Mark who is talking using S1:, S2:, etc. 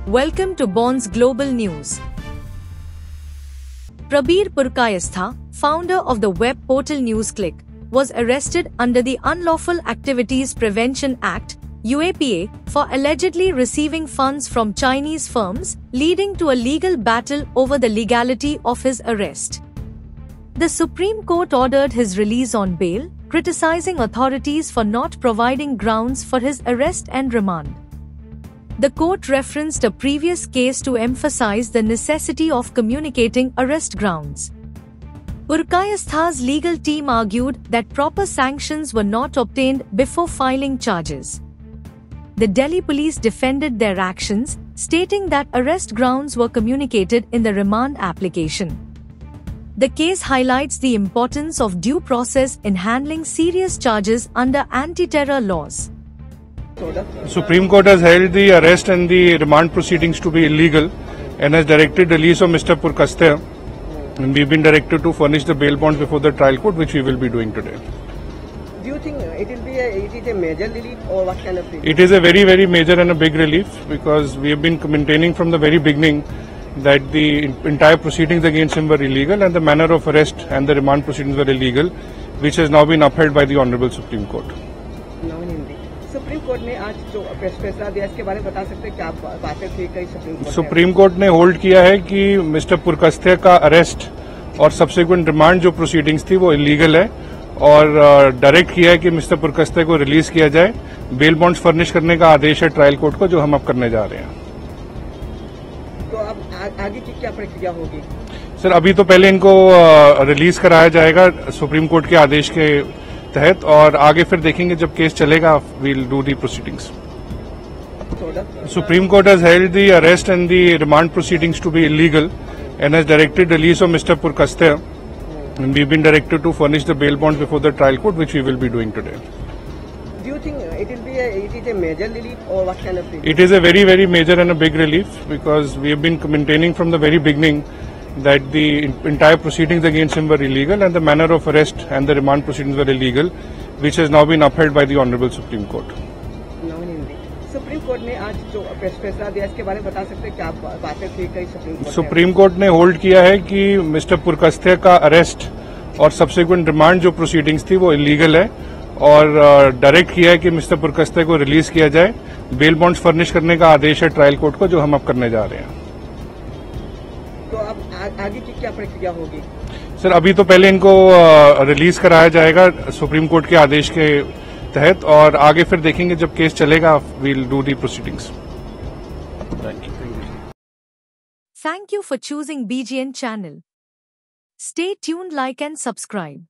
S1: Welcome to Bonds Global News. Prabir Purkayastha, founder of the web portal NewsClick, was arrested under the Unlawful Activities Prevention Act (UAPA) for allegedly receiving funds from Chinese firms, leading to a legal battle over the legality of his arrest. The Supreme Court ordered his release on bail, criticizing authorities for not providing grounds for his arrest and remand. The court referenced a previous case to emphasize the necessity of communicating arrest grounds. Purkayastha's legal team argued that proper sanctions were not obtained before filing charges. The Delhi police defended their actions, stating that arrest grounds were communicated in the remand application. The case highlights the importance of due process in handling serious charges under anti-terror laws.
S2: The Supreme Court has held the arrest and the remand proceedings to be illegal and has directed release of Mr. Purkayastha. And we've been directed to furnish the bail bonds before the trial court, which we will be doing today.
S3: Do you think it is a major relief or what kind of relief?
S2: It is a very, very major and a big relief because we have been maintaining from the very beginning that the entire proceedings against him were illegal and the manner of arrest and the remand proceedings were illegal, which has now been upheld by the Honorable Supreme Court.
S3: Supreme court ने आज जो फैसला दिया इसके बारे में बता सकते हैं क्या बातें थी कई
S2: सुप्रीम कोर्ट ने होल्ड किया है कि मिस्टर पुरकयस्था का अरेस्ट और सब्सिक्वेंट रिमांड जो प्रोसीडिंग्स थी वो इलीगल है और डायरेक्ट किया है कि मिस्टर पुरकयस्था को रिलीज किया जाए। बेल बॉन्ड्स फर्निश करने का आदेश है ट्रायल कोर्ट को, जो हम अब करने जा रहे हैं।
S3: तो अब आगे की क्या प्रक्रिया होगी?
S2: सर, अभी तो पहले इनको रिलीज कराया जाएगा सुप्रीम कोर्ट के आदेश के तहत और आगे फिर देखेंगे जब केस चलेगा, we'll do the proceedings. Supreme Court has held the arrest and the remand proceedings to be illegal and has directed release of Mr. Purkayastha. And we've been directed to furnish the bail bonds before the trial court, which we will be doing today.
S3: Do you think it is a major relief or what kind of relief?
S2: It is a very, very major and a big relief because we have been maintaining from the very beginning that the entire proceedings against him were illegal and the manner of arrest and the remand proceedings were illegal, which has now been upheld by the Honorable Supreme Court.
S3: Supreme court ने आज जो फैसला दिया इसके बारे में बता सकते हैं क्या बातें थी कई
S2: सुप्रीम कोर्ट ने होल्ड किया है कि मिस्टर पुरकयस्था का अरेस्ट और सब्सिक्वेंट रिमांड जो प्रोसीडिंग्स थी वो इलीगल है और डायरेक्ट किया है कि मिस्टर पुरकयस्था को रिलीज किया जाए। बेल बॉन्ड्स फर्निश करने का आदेश है ट्रायल कोर्ट को, जो हम अब करने जा रहे हैं।
S3: तो अब आगे की क्या प्रक्रिया होगी?
S2: सर, अभी तो पहले इनको रिलीज कराया जाएगा सुप्रीम कोर्ट के आदेश के तहत और आगे फिर देखेंगे जब केस चलेगा, we'll do the proceedings.
S1: Thank you for choosing BGN channel. Stay tuned, like and subscribe.